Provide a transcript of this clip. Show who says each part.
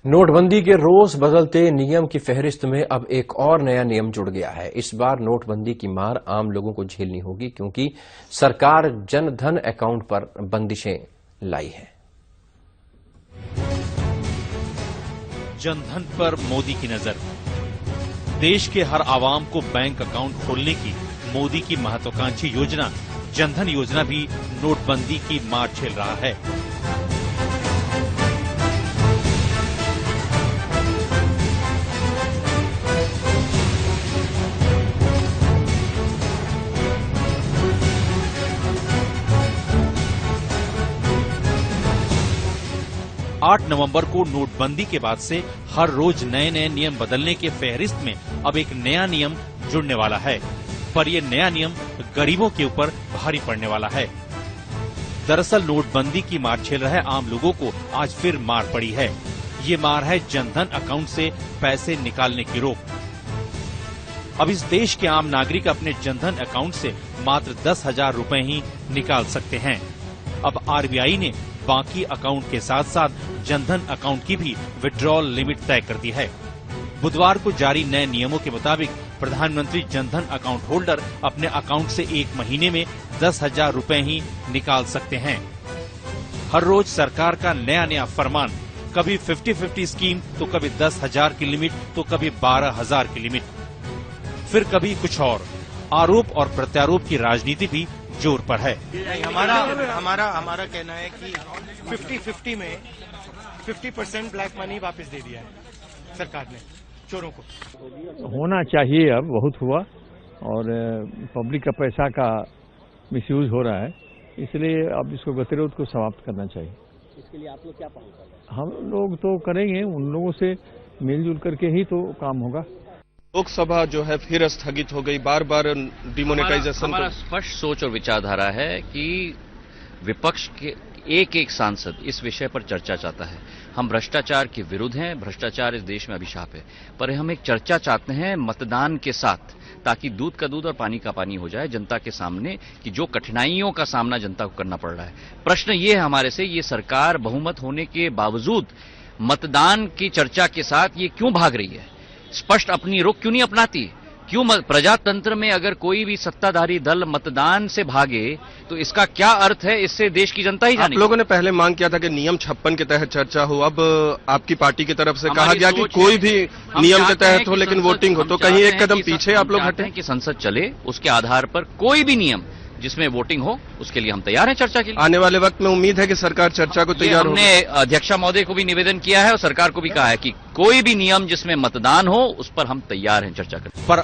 Speaker 1: नोटबंदी के रोज बदलते नियम की फहरिस्त में अब एक और नया नियम जुड़ गया है। इस बार नोटबंदी की मार आम लोगों को झेलनी होगी, क्योंकि सरकार जन धन अकाउंट पर बंदिशें लाई है।
Speaker 2: जनधन पर मोदी की नजर। देश के हर आवाम को बैंक अकाउंट खोलने की मोदी की महत्वाकांक्षी योजना जनधन योजना भी नोटबंदी की मार झेल रहा है। 8 नवंबर को नोटबंदी के बाद से हर रोज नए नए नियम बदलने के फहरिस्त में अब एक नया नियम जुड़ने वाला है, पर यह नया नियम गरीबों के ऊपर भारी पड़ने वाला है। दरअसल नोटबंदी की मार झेल रहे आम लोगों को आज फिर मार पड़ी है। ये मार है जनधन अकाउंट से पैसे निकालने की रोक। अब इस देश के आम नागरिक अपने जनधन अकाउंट से मात्र 10,000 रुपए ही निकाल सकते हैं। अब आरबीआई ने बाकी अकाउंट के साथ साथ जनधन अकाउंट की भी विड्रॉल लिमिट तय कर दी है। बुधवार को जारी नए नियमों के मुताबिक प्रधानमंत्री जनधन अकाउंट होल्डर अपने अकाउंट से एक महीने में 10,000 रुपए ही निकाल सकते हैं। हर रोज सरकार का नया नया फरमान, कभी 50-50 स्कीम तो कभी 10,000 की लिमिट तो कभी 12,000 की लिमिट, फिर कभी कुछ और। आरोप और प्रत्यारोप की राजनीति भी जोर पर है।
Speaker 3: हमारा कहना है कि 50-50 में 50% ब्लैक मनी वापस दे दिया है सरकार ने चोरों को।
Speaker 4: होना चाहिए, अब बहुत हुआ और पब्लिक का पैसा का मिसयूज हो रहा है, इसलिए अब इसको गतिरोध को समाप्त करना चाहिए।
Speaker 5: इसके लिए आप लोग क्या पहल कर रहे हैं?
Speaker 4: हम लोग तो करेंगे, उन लोगों से मिलजुल करके ही तो काम होगा।
Speaker 6: लोकसभा जो है फिर स्थगित हो गई, बार बार डिमोनेटाइजेशन।
Speaker 7: हमारा स्पष्ट सोच और विचारधारा है कि विपक्ष के एक एक सांसद इस विषय पर चर्चा चाहता है। हम भ्रष्टाचार के विरुद्ध हैं, भ्रष्टाचार इस देश में अभिशाप है, पर हम एक चर्चा चाहते हैं मतदान के साथ, ताकि दूध का दूध और पानी का पानी हो जाए जनता के सामने कि जो कठिनाइयों का सामना जनता को करना पड़ रहा है। प्रश्न ये है हमारे से, ये सरकार बहुमत होने के बावजूद मतदान की चर्चा के साथ ये क्यों भाग रही है? स्पष्ट अपनी रुख क्यों नहीं अपनाती? क्यों प्रजातंत्र में अगर कोई भी सत्ताधारी दल मतदान से भागे तो इसका क्या अर्थ है? इससे देश की जनता ही जानेगी।
Speaker 6: आप लोगों ने पहले मांग किया था कि नियम 56 के तहत चर्चा हो, अब आपकी पार्टी की तरफ से कहा गया कि कोई भी नियम के तहत हो लेकिन वोटिंग हो, तो कहीं एक कदम पीछे आप लोग हटे
Speaker 7: कि संसद चले, उसके आधार पर कोई भी नियम जिसमें वोटिंग हो उसके लिए हम तैयार हैं चर्चा के लिए।
Speaker 6: आने वाले वक्त में उम्मीद है कि सरकार चर्चा को तैयार हो।
Speaker 7: हमने अध्यक्षा महोदय को भी निवेदन किया है और सरकार को भी कहा है कि कोई भी नियम जिसमें मतदान हो उस पर हम तैयार हैं चर्चा करने।
Speaker 2: पर